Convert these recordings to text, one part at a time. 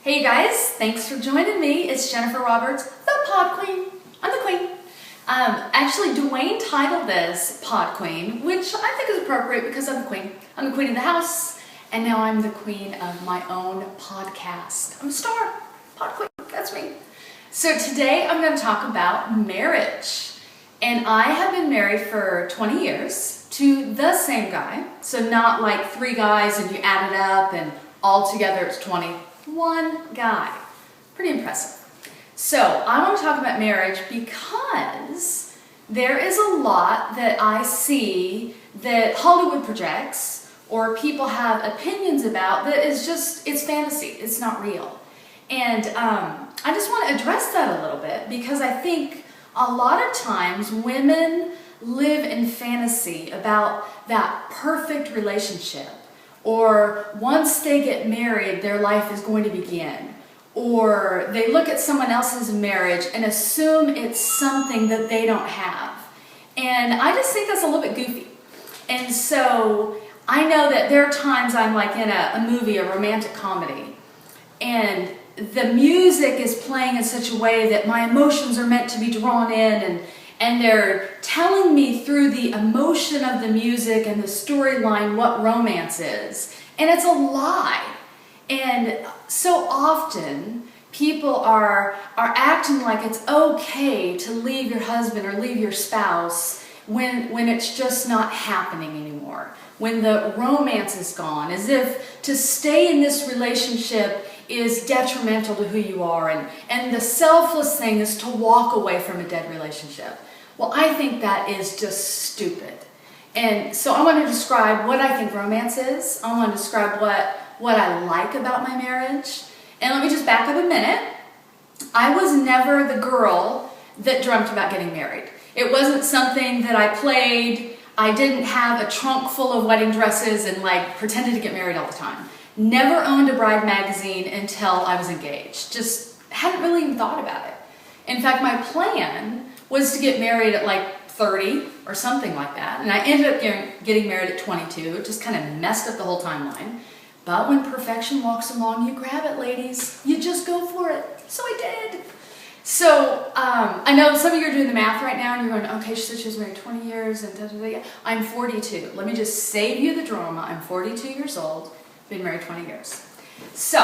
Hey you guys, thanks for joining me. It's Jennifer Roberts, the Podqueen. I'm the Queen. Actually, Dwayne titled this Podqueen, which I think is appropriate because I'm the Queen. I'm the Queen of the house, and now I'm the Queen of my own podcast. I'm a star. Podqueen, that's me. So today I'm going to talk about marriage. And I have been married for 20 years to the same guy. So not like 3 guys and you add it up and all together it's 20. One guy. Pretty impressive. So I want to talk about marriage because there is a lot that I see that Hollywood projects or people have opinions about that is just, it's fantasy. It's not real. And I just want to address that a little bit because I think a lot of times women live in fantasy about that perfect relationship. Or once they get married, their life is going to begin. Or they look at someone else's marriage and assume it's something that they don't have. And I just think that's a little bit goofy. And so I know that there are times I'm like in a movie, a romantic comedy, and the music is playing in such a way that my emotions are meant to be drawn in, and they're telling me through the emotion of the music and the storyline what romance is. And it's a lie. And so often people are acting like it's okay to leave your husband or leave your spouse when it's just not happening anymore. When the romance is gone, as if to stay in this relationship is detrimental to who you are, and the selfless thing is to walk away from a dead relationship. Well, I think that is just stupid. And so I want to describe what I think romance is. I want to describe what I like about my marriage. And let me just back up a minute. I was never the girl that dreamt about getting married. It wasn't something that I played. I didn't have a trunk full of wedding dresses and like pretended to get married all the time. Never owned a bride magazine until I was engaged. Just hadn't really even thought about it. In fact, my plan was to get married at like 30 or something like that. And I ended up getting married at 22. It just kind of messed up the whole timeline. But when perfection walks along, you grab it, ladies. You just go for it. So I did. So I know some of you are doing the math right now and you're going, okay, so she was married 20 years and da, da, da. I'm 42. Let me just save you the drama. I'm 42 years old. Been married 20 years. So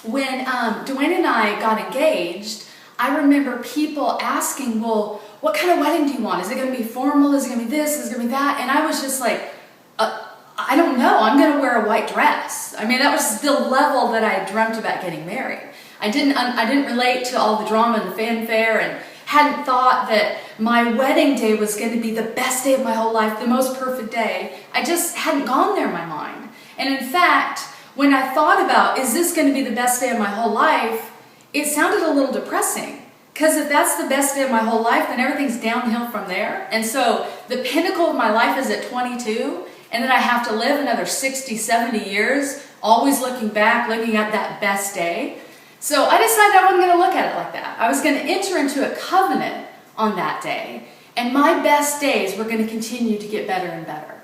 when Dwayne and I got engaged, I remember people asking, well, what kind of wedding do you want? Is it going to be formal? Is it going to be this? Is it going to be that? And I was just like, I don't know. I'm going to wear a white dress. I mean, that was the level that I dreamt about getting married. I didn't relate to all the drama and the fanfare, and hadn't thought that my wedding day was going to be the best day of my whole life, the most perfect day. I just hadn't gone there in my mind. And in fact, when I thought about, is this going to be the best day of my whole life, it sounded a little depressing, because if that's the best day of my whole life, then everything's downhill from there. And so the pinnacle of my life is at 22, and then I have to live another 60, 70 years, always looking back, looking at that best day. So I decided I wasn't going to look at it like that. I was going to enter into a covenant on that day, and my best days were going to continue to get better and better.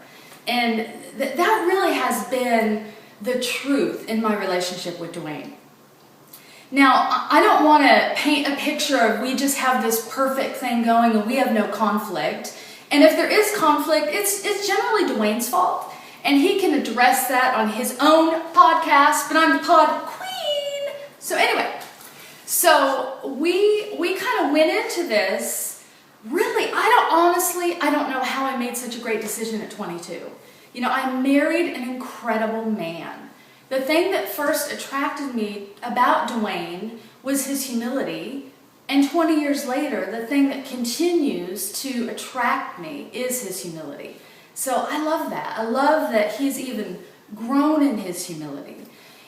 And that really has been the truth in my relationship with Dwayne. Now, I don't want to paint a picture of we just have this perfect thing going and we have no conflict. And if there is conflict, it's generally Dwayne's fault. And he can address that on his own podcast, but I'm the Pod Queen. So anyway, we kind of went into this, really, I don't know how I made such a great decision at 22. You know, I married an incredible man. The thing that first attracted me about Dwayne was his humility, and 20 years later, the thing that continues to attract me is his humility. So I love that. I love that he's even grown in his humility.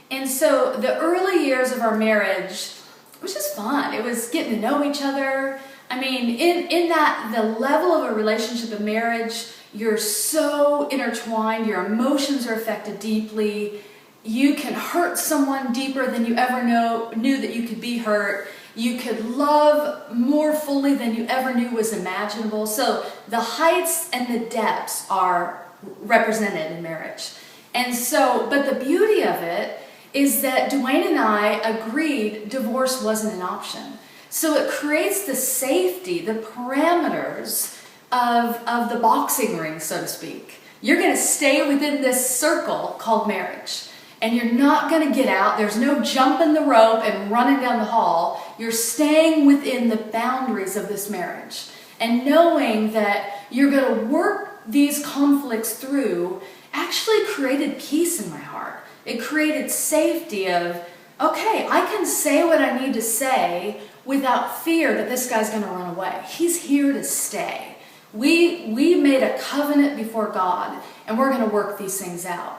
And so the early years of our marriage, it was just fun. It was getting to know each other. I mean, in that, the level of a relationship, a marriage, you're so intertwined, your emotions are affected deeply. You can hurt someone deeper than you ever knew that you could be hurt. You could love more fully than you ever knew was imaginable. So the heights and the depths are represented in marriage. And so, but the beauty of it is that Dwayne and I agreed divorce wasn't an option. So it creates the safety, the parameters of the boxing ring, so to speak. You're going to stay within this circle called marriage. And you're not going to get out. There's no jumping the rope and running down the hall. You're staying within the boundaries of this marriage. And knowing that you're going to work these conflicts through actually created peace in my heart. It created safety of, okay, I can say what I need to say without fear that this guy's going to run away. He's here to stay. We made a covenant before God, and we're going to work these things out.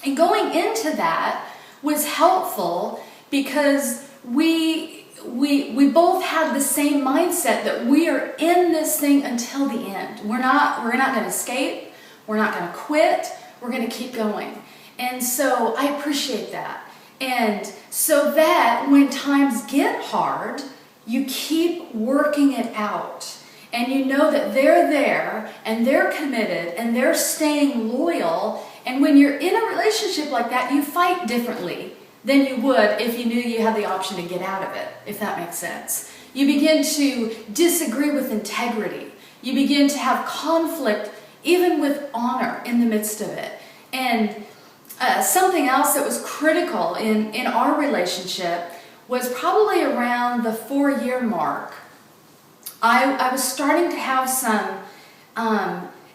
And going into that was helpful because we both had the same mindset that we are in this thing until the end. We're not going to escape. We're not going to quit. We're going to keep going. And so I appreciate that. And so that when times get hard, you keep working it out. And you know that they're there and they're committed and they're staying loyal. And when you're in a relationship like that, you fight differently than you would if you knew you had the option to get out of it, if that makes sense. You begin to disagree with integrity. You begin to have conflict even with honor in the midst of it. And something else that was critical in our relationship was probably around the 4-year mark. I was starting to have some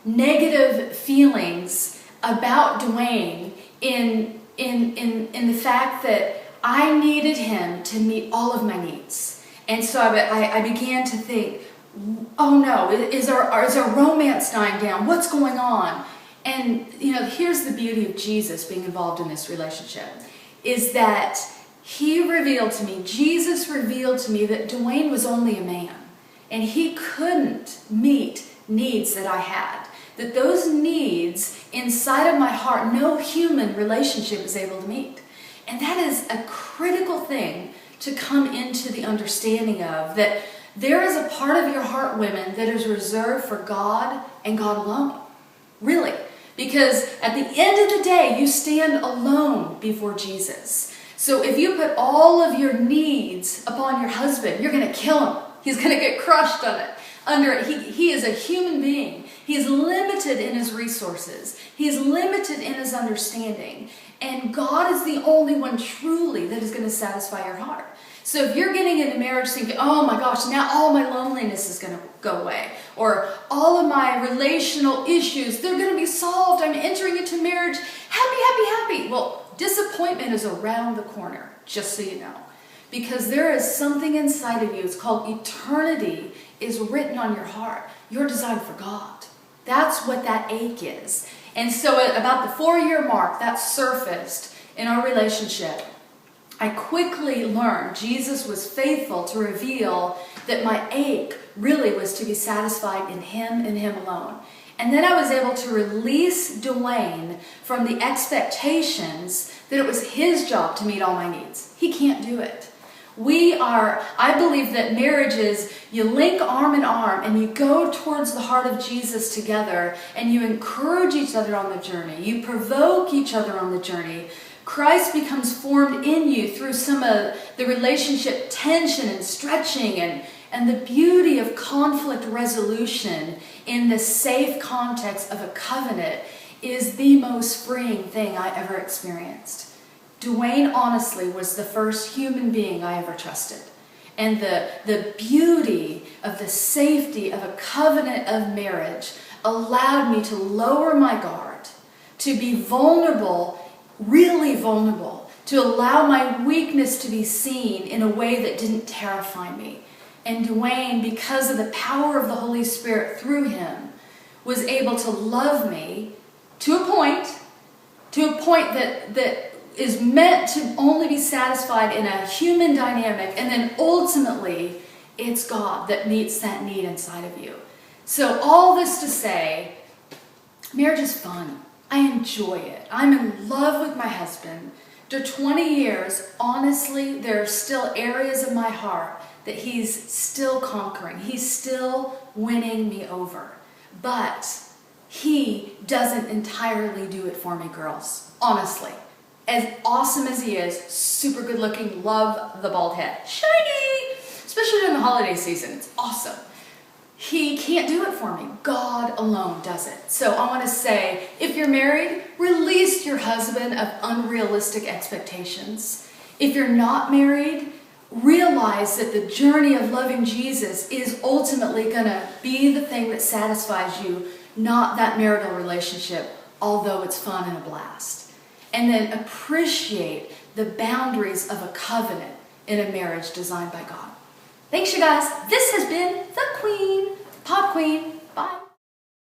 negative feelings about Dwayne in the fact that I needed him to meet all of my needs. And so I began to think, oh no, is our romance dying down? What's going on? And here's the beauty of Jesus being involved in this relationship, is that Jesus revealed to me that Dwayne was only a man. And he couldn't meet needs that I had. That those needs inside of my heart, no human relationship is able to meet. And that is a critical thing to come into the understanding of, that there is a part of your heart, women, that is reserved for God and God alone. Really. Because at the end of the day, you stand alone before Jesus. So if you put all of your needs upon your husband, you're going to kill him. He's going to get crushed under it. He is a human being. He is limited in his resources. He is limited in his understanding. And God is the only one truly that is going to satisfy your heart. So if you're getting into marriage thinking, oh my gosh, now all my loneliness is going to go away, or all of my relational issues, they're going to be solved. I'm entering into marriage happy, happy, happy. Well, disappointment is around the corner, just so you know. Because there is something inside of you, it's called eternity, is written on your heart. You're designed for God. That's what that ache is. And so at about the 4-year mark, that surfaced in our relationship. I quickly learned Jesus was faithful to reveal that my ache really was to be satisfied in Him and Him alone. And then I was able to release Dwayne from the expectations that it was his job to meet all my needs. He can't do it. I believe that marriage is, you link arm in arm and you go towards the heart of Jesus together, and you encourage each other on the journey. You provoke each other on the journey. Christ becomes formed in you through some of the relationship tension and stretching and the beauty of conflict resolution in the safe context of a covenant is the most freeing thing I ever experienced. Dwayne, honestly, was the first human being I ever trusted. And the beauty of the safety of a covenant of marriage allowed me to lower my guard, to be vulnerable, really vulnerable, to allow my weakness to be seen in a way that didn't terrify me. And Dwayne, because of the power of the Holy Spirit through him, was able to love me to a point that is meant to only be satisfied in a human dynamic, and then ultimately it's God that meets that need inside of you. So all this to say, marriage is fun. I enjoy it. I'm in love with my husband. After 20 years, honestly, there are still areas of my heart that he's still conquering. He's still winning me over. But he doesn't entirely do it for me, girls. Honestly. as awesome as he is, super good looking, love the bald head, shiny, especially during the holiday season, it's awesome. He can't do it for me. God alone does it. So I want to say, if you're married, release your husband of unrealistic expectations. If you're not married, realize that the journey of loving Jesus is ultimately going to be the thing that satisfies you, not that marital relationship, although it's fun and a blast. And then appreciate the boundaries of a covenant in a marriage designed by God. Thanks, you guys. This has been the Queen, Podqueen. Bye.